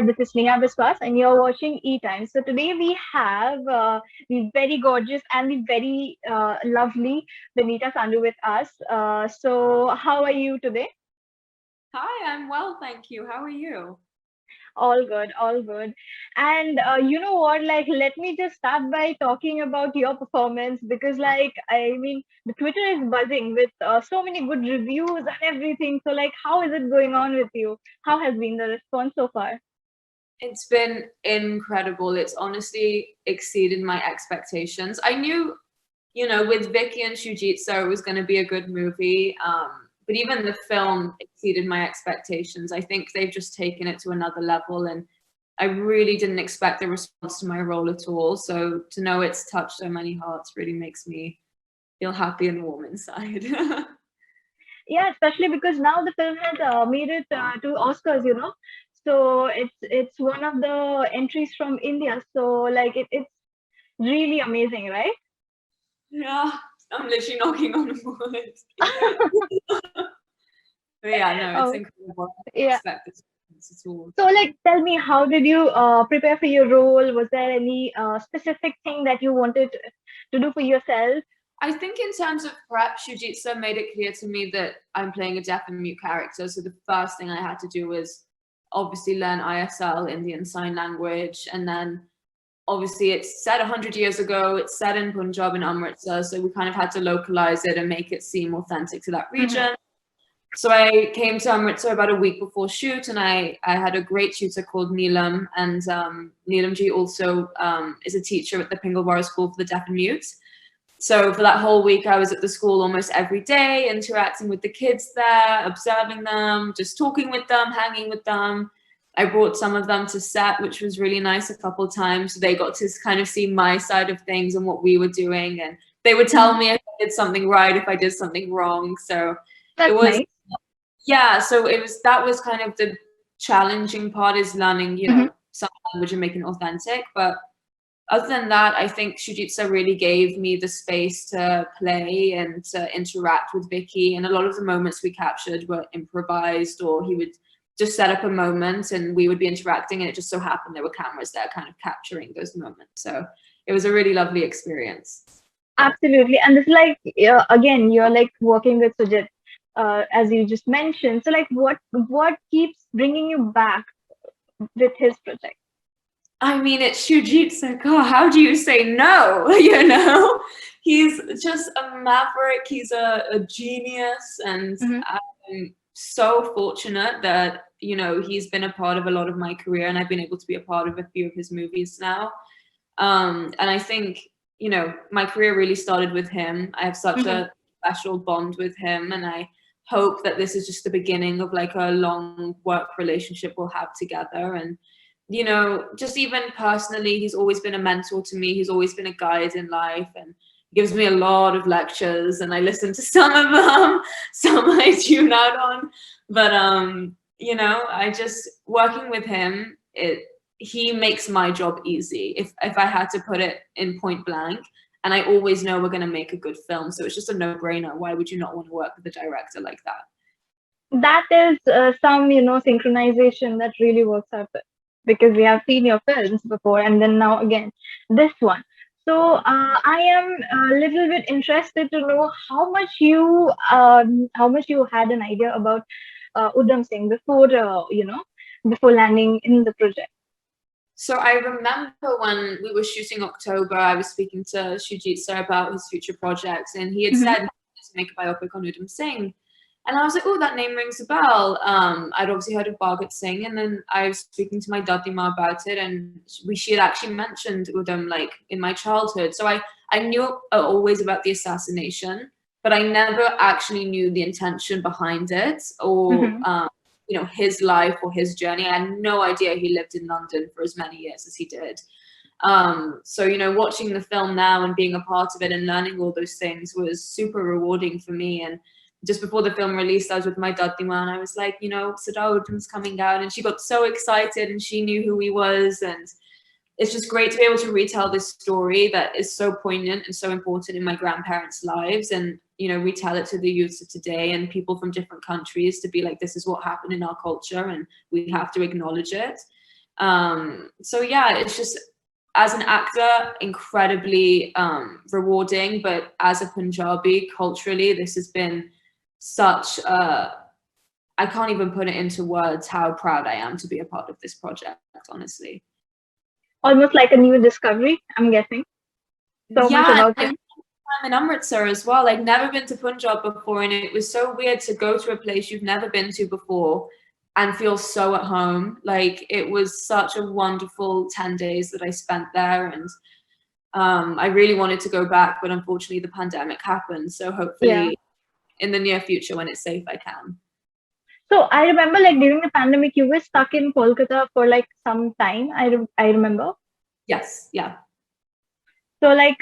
This is Sneha Biswas, and you're watching ETimes. So today we have the very gorgeous and the very lovely Banita Sandhu with us. So how are you today? Hi, I'm well, thank you. How are you? All good, all good. And you know what? Like, let me just start by talking about your performance because, like, I mean, the Twitter is buzzing with so many good reviews and everything. So, like, how is it going on with you? How has been the response so far? It's been incredible. It's honestly exceeded my expectations. I knew, with Vicky and Shoojit, so it was going to be a good movie. But even the film exceeded my expectations. I think they've just taken it to another level, and I really didn't expect the response to my role at all. So to know it's touched so many hearts really makes me feel happy and warm inside. Yeah, especially because now the film has made it to Oscars, you know. So it's one of the entries from India. So like it's really amazing, right? Yeah, I'm literally knocking on wood. But yeah, no, it's Oh, incredible. I didn't yeah. expect this at all. So like, tell me, how did you prepare for your role? Was there any specific thing that you wanted to do for yourself? I think in terms of prep, Shujitsu made it clear to me that I'm playing a deaf and mute character. So the first thing I had to do was obviously learn ISL, Indian Sign Language, and then obviously it's set 100 years ago. It's set in Punjab and Amritsar, so we kind of had to localize it and make it seem authentic to that Mm-hmm. region. So I came to Amritsar about a week before shoot, and I had a great tutor called Neelam, and Neelam ji also is a teacher at the Pingalwara School for the Deaf and Mute. So for that whole week, I was at the school almost every day, interacting with the kids there, observing them, just talking with them, hanging with them. I brought some of them to set, which was really nice a couple of times. So they got to kind of see my side of things and what we were doing, and they would tell Mm-hmm. me if I did something right, if I did something wrong. So it That's was nice. yeah, so that was kind of the challenging part is learning, Mm-hmm. some language and making it authentic. But other than that, I think Shujitsu really gave me the space to play and to interact with Vicky. And a lot of the moments we captured were improvised, or he would just set up a moment and we would be interacting, and it just so happened there were cameras there kind of capturing those moments. So it was a really lovely experience. Absolutely. And it's like again, you're like working with Sujit, as you just mentioned. So like, what keeps bringing you back with his project? I mean, it's Shoojit Sircar. How do you say no? He's just a maverick. He's a genius, and Mm-hmm. I'm so fortunate that he's been a part of a lot of my career, and I've been able to be a part of a few of his movies now. And I think my career really started with him. I have such Mm-hmm. a special bond with him, and I hope that this is just the beginning of like a long work relationship we'll have together. And just even personally, he's always been a mentor to me. He's always been a guide in life, and gives me a lot of lectures, and I listen to some of them, some I tune out on. But I just working with him, he makes my job easy. If I had to put it in point blank, and I always know we're going to make a good film, so it's just a no-brainer. Why would you not want to work with a director like that? That is some, synchronization that really works out because we have seen your films before and then now again this one. So I am a little bit interested to know how much you had an idea about Uddham Singh before before landing in the project. So I remember when we were shooting October, I was speaking to Shoojit Sir about his future projects, and he had Hmm. said he wanted to make a biopic on Uddham Singh. And I was like, oh, that name rings a bell. I'd obviously heard of Bhagat Singh, and then I was speaking to my Dadima about it, and she had actually mentioned Uddham like in my childhood. So I knew always about the assassination, but I never actually knew the intention behind it, or Hmm. his life or his journey. I had no idea he lived in London for as many years as he did. So watching the film now and being a part of it and learning all those things was super rewarding for me. And just before the film released, I was with my Datima, and I was like, Sardar Udham's coming out, and she got so excited, and she knew who he was. And it's just great to be able to retell this story that is so poignant and so important in my grandparents' lives, and retell it to the youths of today and people from different countries, to be like, this is what happened in our culture and we have to acknowledge it. So yeah, it's just, as an actor, incredibly rewarding, but as a Punjabi, culturally, this has been such I can't even put it into words how proud I am to be a part of this project, honestly. Almost like a new discovery, I'm guessing. So much Yeah, about and him. I'm in Amritsar as well. I'd never been to Punjab before, and it was so weird to go to a place you've never been to before and feel so at home. Like, it was such a wonderful 10 days that I spent there, and I really wanted to go back, but unfortunately the pandemic happened. So Yeah. hopefully in the near future, when it's safe, I can. So I remember like during the pandemic, you were stuck in Kolkata for like some time. I remember. Yes, yeah. So like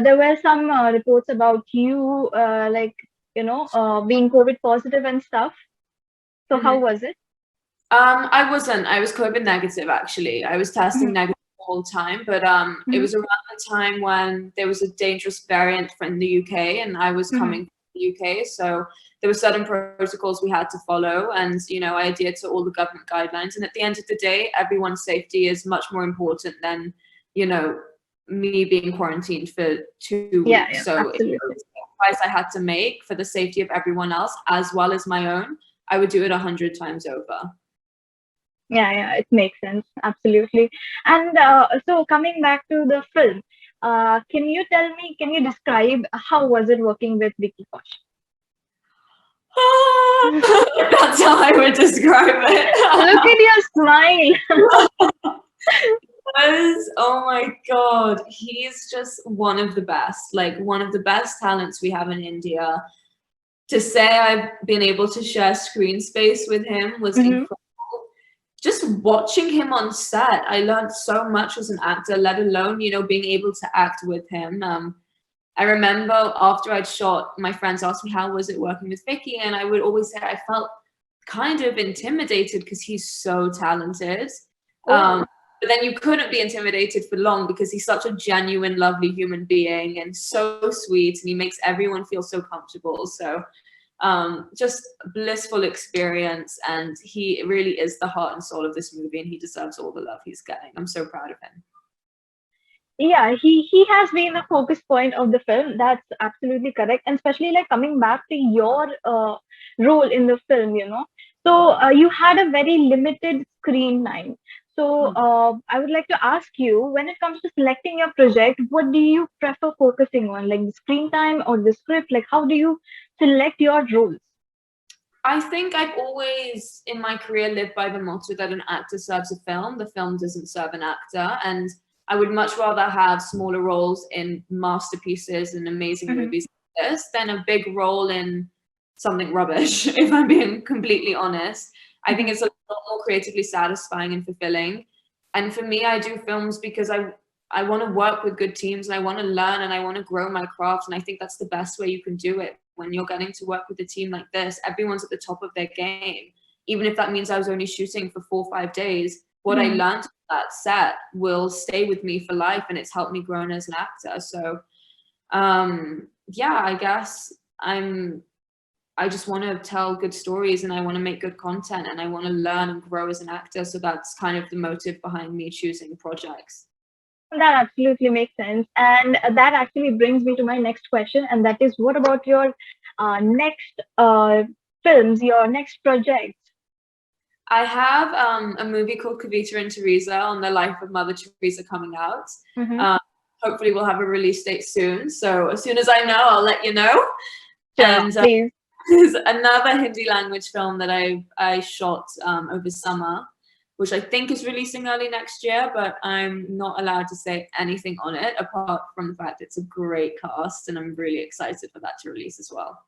there were some reports about you like being COVID positive and stuff. So how Mhm. was it? I wasn't. I was COVID negative, actually. I was testing Mhm, negative the whole time, but it mhm, was around the time when there was a dangerous variant from the UK, and I was mhm. coming from the UK, so there were certain protocols we had to follow, and I adhered to all the government guidelines. And at the end of the day, everyone's safety is much more important than you know me being quarantined for 2 weeks. Yeah, So if there absolutely. was a sacrifice I had to make for the safety of everyone else as well as my own, I would do it 100 times over. Yeah, it makes sense. Absolutely. And so coming back to the film, can you describe how was it working with Vicky Kaushal? That's how I would describe Look it. at your smile. Oh my God, he's just one of the best, like one of the best talents we have in India. To say I've been able to share screen space with him was Hmm. incredible. Just watching him on set, I learned so much as an actor, let alone, being able to act with him. I remember after I'd shot, my friends asked me how was it working with Vicky, and I would always say I felt kind of intimidated because he's so talented. Oh, But then you couldn't be intimidated for long because he's such a genuine, lovely human being and so sweet, and he makes everyone feel so comfortable. So just blissful experience, and he really is the heart and soul of this movie, and he deserves all the love he's getting. I'm so proud of him. yeah, he has been the focus point of the film. That's absolutely correct. And especially like coming back to your role in the film, So you had a very limited screen time. So I would like to ask you, when it comes to selecting your project, what do you prefer focusing on, like the screen time or the script? Like how do you select your roles? I think I've always in my career lived by the motto that an actor serves a film, the film doesn't serve an actor. And I would much rather have smaller roles in masterpieces and amazing Hmm. movies like this than a big role in something rubbish, if I'm being completely honest. I think Hmm. it's a lot more creatively satisfying and fulfilling. And for me, I do films because I want to work with good teams, and I want to learn, and I want to grow my craft. And I think that's the best way you can do it when you're getting to work with a team like this. Everyone's at the top of their game. Even if that means I was only shooting for 4 or 5 days, what I Hmm. learned on that set will stay with me for life, and it's helped me grow as an actor. So yeah, I guess I just want to tell good stories, and I want to make good content, and I want to learn and grow as an actor. So that's kind of the motive behind me choosing projects. That absolutely makes sense. And that actually brings me to my next question. And that is, what about your next films, your next projects? I have a movie called Kavita and Teresa on the life of Mother Teresa coming out. Mm-hmm. Um, Hopefully, we'll have a release date soon. So as soon as I know, I'll let you know. Sure, And please. there's another Hindi language film that I shot over summer, which I think is releasing early next year, but I'm not allowed to say anything on it apart from the fact it's a great cast, and I'm really excited for that to release as well.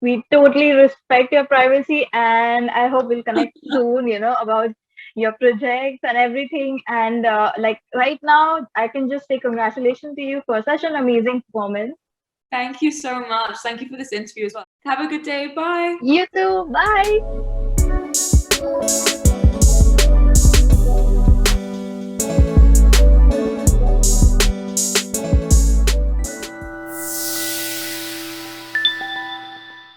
We totally respect your privacy. And I hope we'll connect soon, about your projects and everything. And like right now, I can just say congratulations to you for such an amazing performance. Thank you so much. Thank you for this interview as well. Have a good day. Bye. You too. Bye.